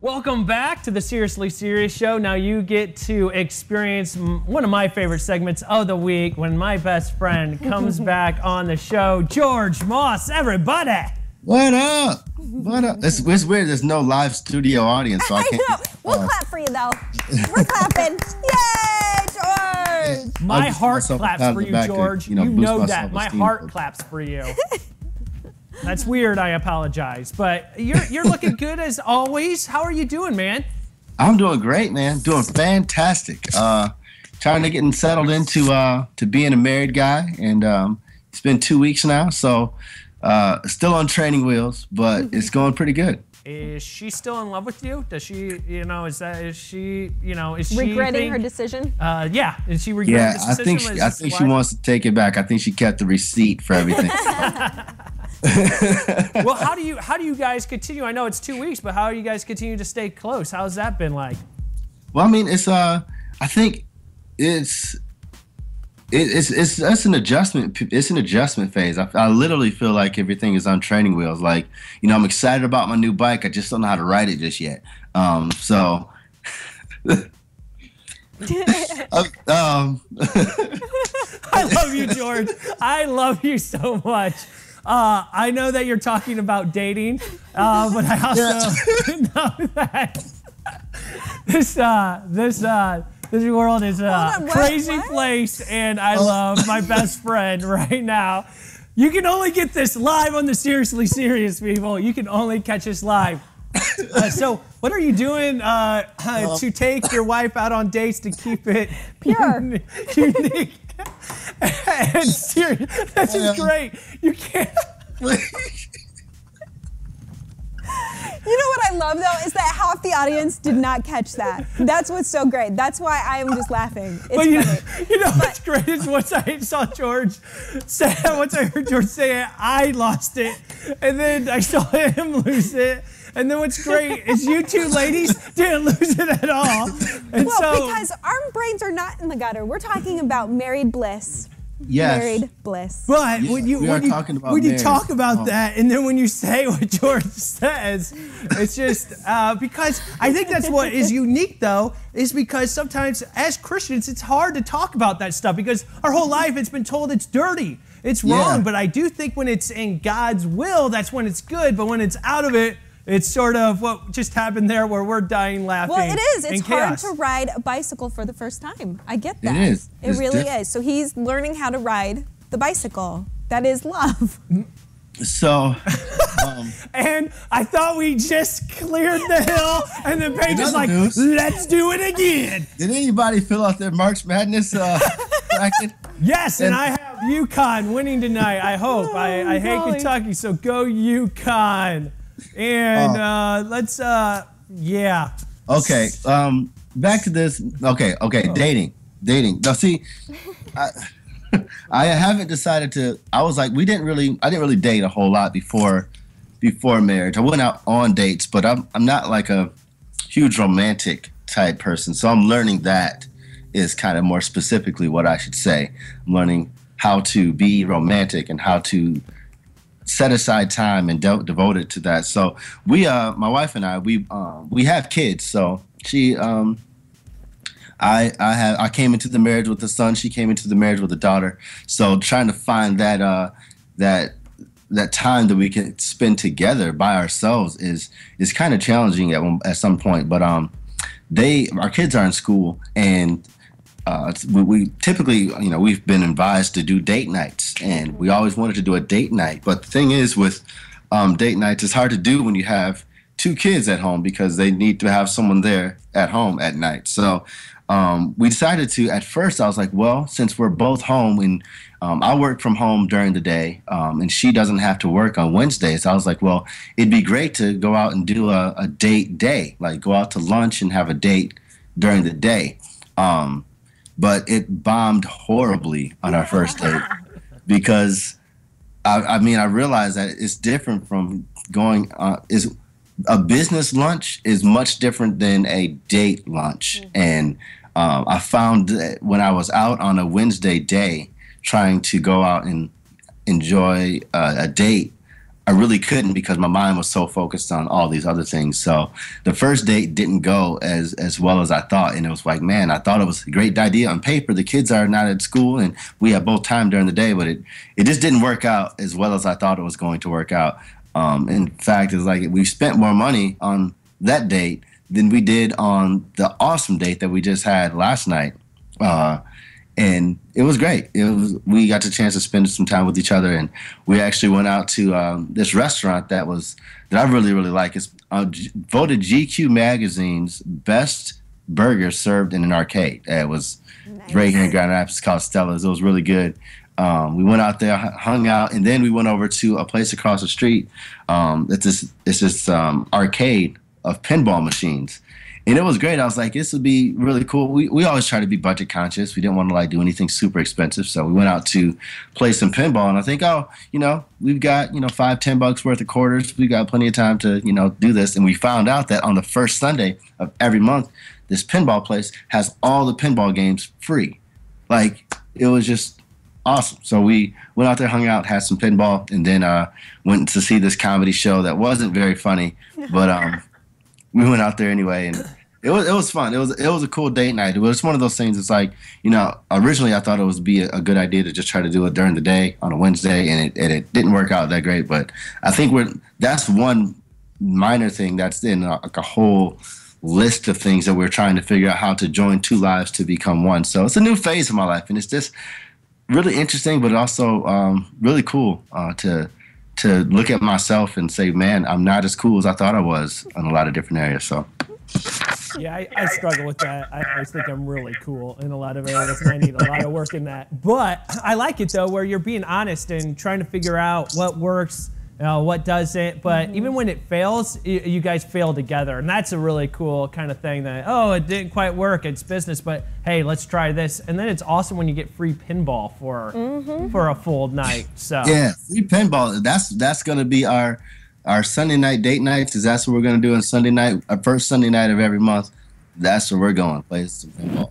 Welcome back to the Seriously Serious Show. Now you get to experience one of my favorite segments of the week when my best friend comes back on the show. George Moss, everybody. What up? What up? It's weird. There's no live studio audience, so I can't. I know. We'll clap for you, though. We're clapping. Yay, George! My heart claps for you, George. You know that. My heart claps for you. That's weird. I apologize, but you're looking good as always. How are you doing, man? I'm doing great, man. Doing fantastic. Trying to get settled into to being a married guy, and it's been 2 weeks now, so still on training wheels, but it's going pretty good. Is she still in love with you? Does she, is she regretting her decision? Yeah. Is she regretting this decision? I think she wants to take it back. I think she kept the receipt for everything. Well, how do you guys continue? I know it's 2 weeks, but how do you guys continue to stay close? How's that been like? Well, I mean, it's I think it's an adjustment. It's an adjustment phase. I literally feel like everything is on training wheels. Like, I'm excited about my new bike. I just don't know how to ride it just yet. So. I love you, George. I love you so much. I know that you're talking about dating, but I also know that this world is a crazy place, and I love my best friend right now. You can only get this live on the Seriously Serious, people. You can only catch us live. So what are you doing to take your wife out on dates to keep it pure, unique, and serious? This is great. You can't. You know what I love, though, is that half the audience did not catch that. That's what's so great. That's why I am just laughing. It's funny. What's great is once I saw George say, once I heard George say it, I lost it. And then I saw him lose it. And then what's great is you two ladies didn't lose it at all. And because our brains are not in the gutter. We're talking about married bliss. Yes. Married bliss. But when you talk about that, and then when you say what George says, it's just because I think that's what is unique, though, is because sometimes as Christians, it's hard to talk about that stuff because our whole life it's been told it's dirty, it's wrong. But I do think when it's in God's will, that's when it's good. But when it's out of it, it's sort of what just happened there where we're dying laughing. Well, it is. It's hard to ride a bicycle for the first time. I get that. It is. It really is. So he's learning how to ride the bicycle. That is love. So, and I thought we just cleared the hill, and then Paige is like, let's do it again. Did anybody fill out their March Madness bracket? Yes, and I have UConn winning tonight, I hope. I hate Kentucky, so go UConn. And let's, yeah. Okay, back to this. Okay, dating. Now, see, I haven't decided to. I was like, I didn't really date a whole lot before marriage. I went out on dates, but I'm not like a huge romantic type person. So I'm learning that is kind of more specifically what I should say. I'm learning how to be romantic and how to set aside time and devote it to that. So we, my wife and I, we have kids. So she, I came into the marriage with a son. She came into the marriage with a daughter. So trying to find that time that we can spend together by ourselves is kind of challenging at some point. But our kids are in school, and we typically, we've been advised to do date nights, and we always wanted to do a date night. But the thing is with date nights, it's hard to do when you have two kids at home because they need to have someone there at home at night. So we decided to, at first I was like, well, since we're both home and I work from home during the day and she doesn't have to work on Wednesdays, I was like, well, it'd be great to go out and do a date day, like go out to lunch and have a date during the day. But it bombed horribly on our first date because, I realized that it's different from going, a business lunch is much different than a date lunch. And I found that when I was out on a Wednesday day trying to go out and enjoy a date, I really couldn't because my mind was so focused on all these other things. So the first date didn't go as well as I thought. And it was like, man, I thought it was a great idea on paper. The kids are not at school and we have both time during the day, but it just didn't work out as well as I thought it was going to work out. In fact, it's like we spent more money on that date than we did on the awesome date that we just had last night. And it was great. We got the chance to spend some time with each other, and we actually went out to this restaurant that I really, really like. It's voted GQ magazine's best burger served in an arcade. It was right here in Grand Rapids. It's called Stella's. It was really good. We went out there, hung out, and then we went over to a place across the street. It's this arcade of pinball machines. And it was great. I was like, this would be really cool. We always try to be budget conscious. We didn't want to like do anything super expensive. So we went out to play some pinball. And I think, we've got, $5-10 worth of quarters. We got plenty of time to, do this. And we found out that on the first Sunday of every month, this pinball place has all the pinball games free. Like, it was just awesome. So we went out there, hung out, had some pinball, and then went to see this comedy show that wasn't very funny. But we went out there anyway, and it was fun. It was a cool date night. It was one of those things. It's like, originally I thought it would be a good idea to just try to do it during the day on a Wednesday, and it didn't work out that great. But I think that's one minor thing that's in a whole list of things that we're trying to figure out how to join two lives to become one. So it's a new phase of my life, and it's just really interesting, but also really cool to look at myself and say, man, I'm not as cool as I thought I was in a lot of different areas. So, yeah, I struggle with that. I always think I'm really cool in a lot of areas, and I need a lot of work in that. But I like it, though, where you're being honest and trying to figure out what works, what doesn't. But even when it fails, you guys fail together. And that's a really cool kind of thing that, it didn't quite work. It's business, but hey, let's try this. And then it's awesome when you get free pinball for a full night. So yeah, free pinball. That's going to be our Sunday night date nights, because that's what we're going to do on Sunday night, our first Sunday night of every month. That's where we're going, play some pinball.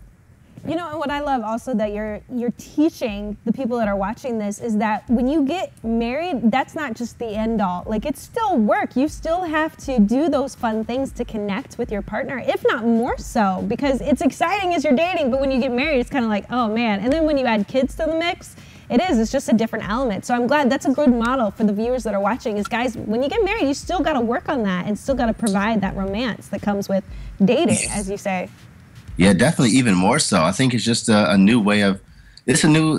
And what I love also that you're teaching the people that are watching this is that when you get married, that's not just the end all. Like, it's still work. You still have to do those fun things to connect with your partner, if not more so, because it's exciting as you're dating, but when you get married, it's kind of like, oh man. And then when you add kids to the mix, it's just a different element. So I'm glad that's a good model for the viewers that are watching is, guys, when you get married, you still got to work on that and still got to provide that romance that comes with dating, as you say. Yeah, definitely, even more so. I think it's just a new way of, it's a new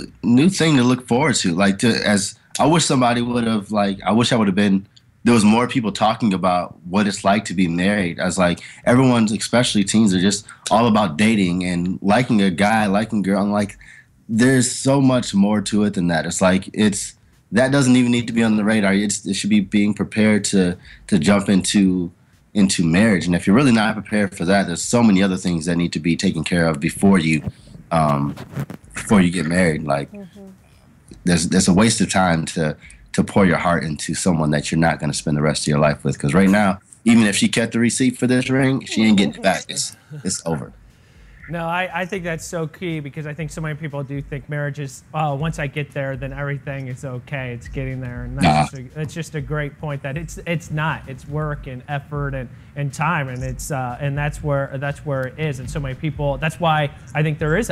thing to look forward to. Like, I wish somebody would have, I wish I would have been, there was more people talking about what it's like to be married. As like, everyone's, especially teens, are just all about dating and liking a guy, liking a girl. I'm like, there's so much more to it than that. It's like, that doesn't even need to be on the radar. It should be being prepared to jump into marriage. And if you're really not prepared for that, there's so many other things that need to be taken care of before you get married. Like, there's a waste of time to pour your heart into someone that you're not going to spend the rest of your life with. Because right now, even if she kept the receipt for this ring, she ain't getting it back. It's over. No, I think that's so key, because I think so many people do think marriage is, once I get there, then everything is okay. It's getting there, and that's just a great point. That it's not. It's work and effort and time, and and that's where it is. And so many people. That's why I think there is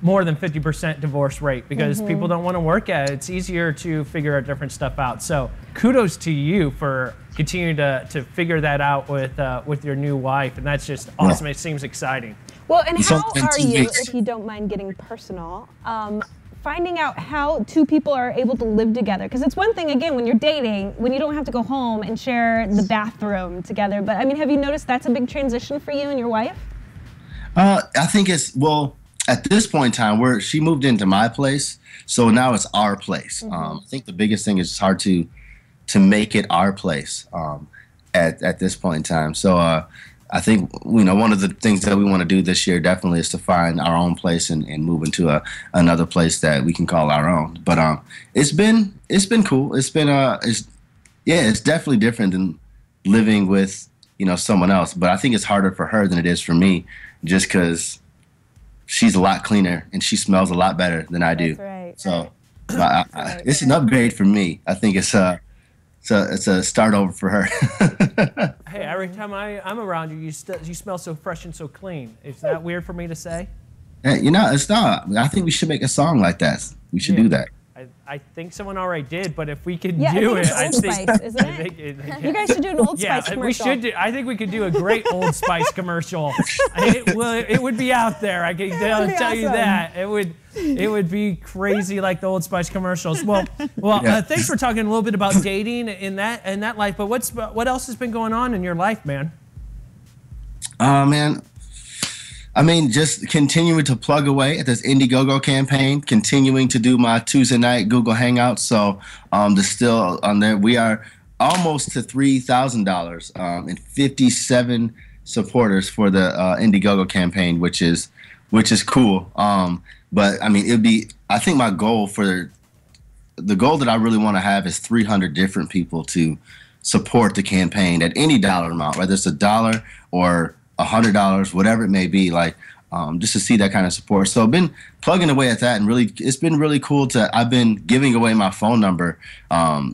more than 50% divorce rate, because people don't want to work at it. It's easier to figure out different stuff out. So kudos to you for continuing to figure that out with your new wife, and that's just awesome. It seems exciting. Well, and how are you, if you don't mind getting personal, finding out how two people are able to live together? Because it's one thing, again, when you're dating, when you don't have to go home and share the bathroom together. But I mean, have you noticed that's a big transition for you and your wife? I think at this point in time, she moved into my place, so now it's our place. I think the biggest thing is it's hard to make it our place at this point in time. So I think one of the things that we want to do this year definitely is to find our own place and move into another place that we can call our own. But it's been cool. It's definitely different than living with someone else. But I think it's harder for her than it is for me, just because she's a lot cleaner and she smells a lot better than I do. That's right. So it's an upgrade for me. I think it's it's a start over for her. Hey, every time I'm around you, you smell so fresh and so clean. Is that weird for me to say? Hey, it's not. I think we should make a song like that. We should do that. I think someone already did, but if we could do it, I think Old Spice, isn't it? You guys should do an Old Spice commercial. We should. I think we could do a great Old Spice commercial. It would be out there. I can tell you that. It would be crazy like the Old Spice commercials. Well, thanks for talking a little bit about dating in that life. But what else has been going on in your life, man? Man. I mean, just continuing to plug away at this Indiegogo campaign, continuing to do my Tuesday night Google Hangouts. So there's still on there. We are almost to $3,000 and 57 supporters for the Indiegogo campaign, which is cool. But I mean, I think my goal the goal that I really want to have is 300 different people to support the campaign at any dollar amount, whether it's $1 or $100, whatever it may be, like just to see that kind of support. So I've been plugging away at that, and it's been really cool I've been giving away my phone number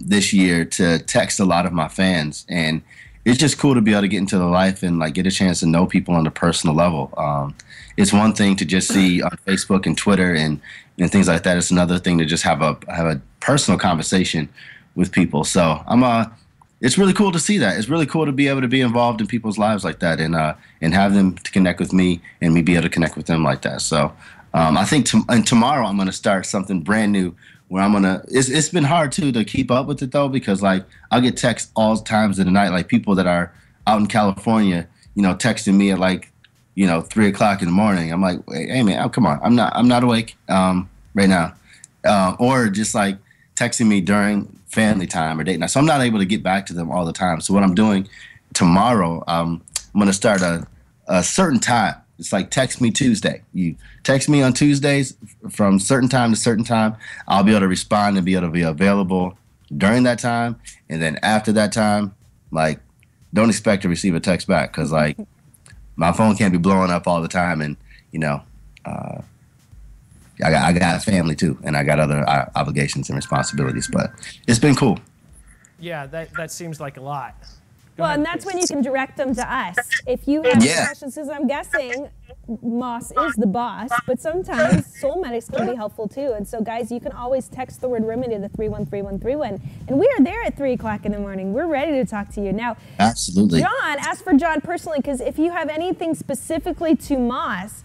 this year to text a lot of my fans, and it's just cool to be able to get into the life and like get a chance to know people on a personal level. It's one thing to just see on Facebook and Twitter and things like that. It's another thing to just have a personal conversation with people. So it's really cool to see that. It's really cool to be able to be involved in people's lives like that, and have them to connect with me and me be able to connect with them like that. So I think tomorrow I'm going to start something brand new where it's been hard too to keep up with it though, because like I'll get texts all times of the night, like people that are out in California, texting me at like, 3 o'clock in the morning. I'm like, hey man, come on. I'm not awake right now. Or just like texting me during family time or date night. So I'm not able to get back to them all the time. So what I'm doing tomorrow, I'm going to start a certain time. It's like Text Me Tuesday. You text me on Tuesdays from certain time to certain time. I'll be able to respond and be able to be available during that time. And then after that time, like, don't expect to receive a text back because, like, my phone can't be blowing up all the time. And, I got a family too, and I got other obligations and responsibilities, but it's been cool. Yeah, that seems like a lot. Well, and that's when you can direct them to us. If you have questions, because I'm guessing Moss is the boss, but sometimes soul medics can be helpful too. And so, guys, you can always text the word Remedy to 313131, and we are there at 3 o'clock in the morning. We're ready to talk to you. Now, absolutely. John, ask for John personally, because if you have anything specifically to Moss,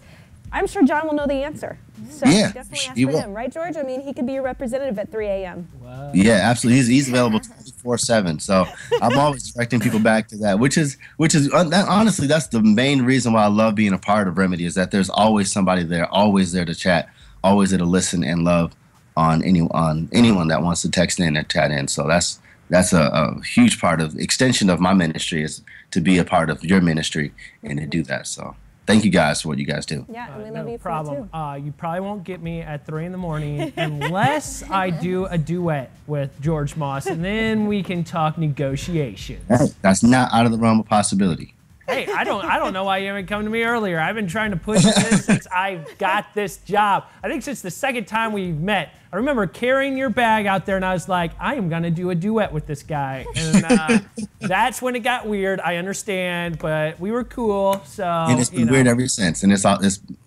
I'm sure John will know the answer. So definitely ask for him, right, George? I mean, he could be your representative at 3 a.m. Wow. Yeah, absolutely. He's available 24/7. So I'm always directing people back to that, which is honestly, that's the main reason why I love being a part of Remedy, is that there's always somebody there, always there to chat, always there to listen and love on anyone that wants to text in and chat in. So that's a huge part of extension of my ministry, is to be a part of your ministry and to do that. So thank you guys for what you guys do. Yeah, and we love you for problem. it too. You probably won't get me at 3 in the morning unless I do a duet with George Moss, and then we can talk negotiations. That's not out of the realm of possibility. Hey, I don't know why you haven't come to me earlier. I've been trying to push this since I got this job. I think since the second time we met. I remember carrying your bag out there, and I was like, I am going to do a duet with this guy. And that's when it got weird. I understand, but we were cool. So, and it's been weird ever since. And it's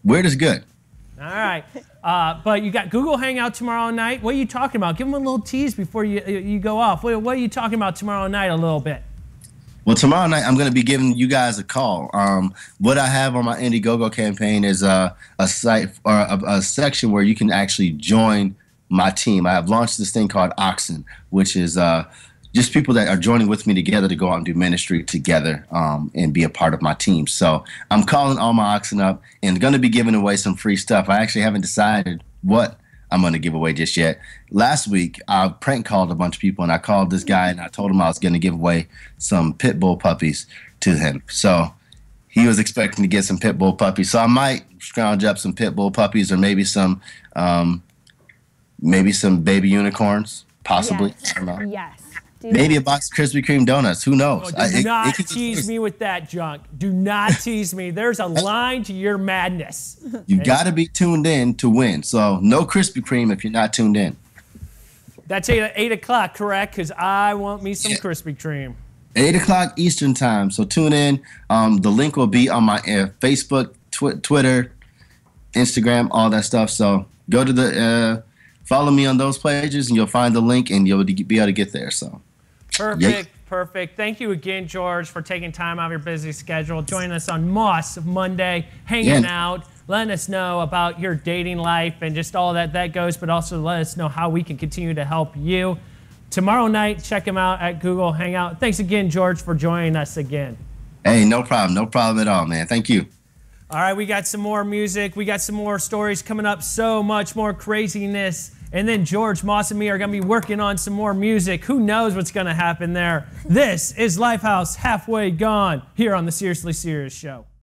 weird is good. All right. But you got Google Hangout tomorrow night. What are you talking about? Give them a little tease before you go off. What are you talking about tomorrow night a little bit? Well, tomorrow night I'm going to be giving you guys a call. What I have on my Indiegogo campaign is a site or a section where you can actually join my team. I have launched this thing called Oxen, which is just people that are joining with me together to go out and do ministry together and be a part of my team. So I'm calling all my Oxen up and going to be giving away some free stuff. I actually haven't decided what I'm going to give away just yet. Last week, I prank called a bunch of people, and I called this guy, and I told him I was going to give away some pit bull puppies to him. So he was expecting to get some pit bull puppies. So I might scrounge up some pit bull puppies, or maybe some baby unicorns, possibly. Yes. I don't know. Yes. Maybe a box of Krispy Kreme donuts. Who knows? Oh, do not tease me with that junk. Do not tease me. There's a line to your madness. You got to be tuned in to win. So no Krispy Kreme if you're not tuned in. That's 8 o'clock, correct? Because I want me some Krispy Kreme. 8 o'clock Eastern time. So tune in. The link will be on my Facebook, Twitter, Instagram, all that stuff. So go to the follow me on those pages, and you'll find the link, and you'll be able to get there. So perfect. Perfect. Thank you again, George, for taking time out of your busy schedule, joining us on Moss Monday, hanging out, letting us know about your dating life and just all that goes, but also let us know how we can continue to help you. Tomorrow night, check him out at Google Hangout. Thanks again, George, for joining us again. Hey, no problem. No problem at all, man. Thank you. All right, we got some more music. We got some more stories coming up, so much more craziness. And then George, Moss, and me are going to be working on some more music. Who knows what's going to happen there? This is Lifehouse Halfway Gone here on the Seriously Serious Show.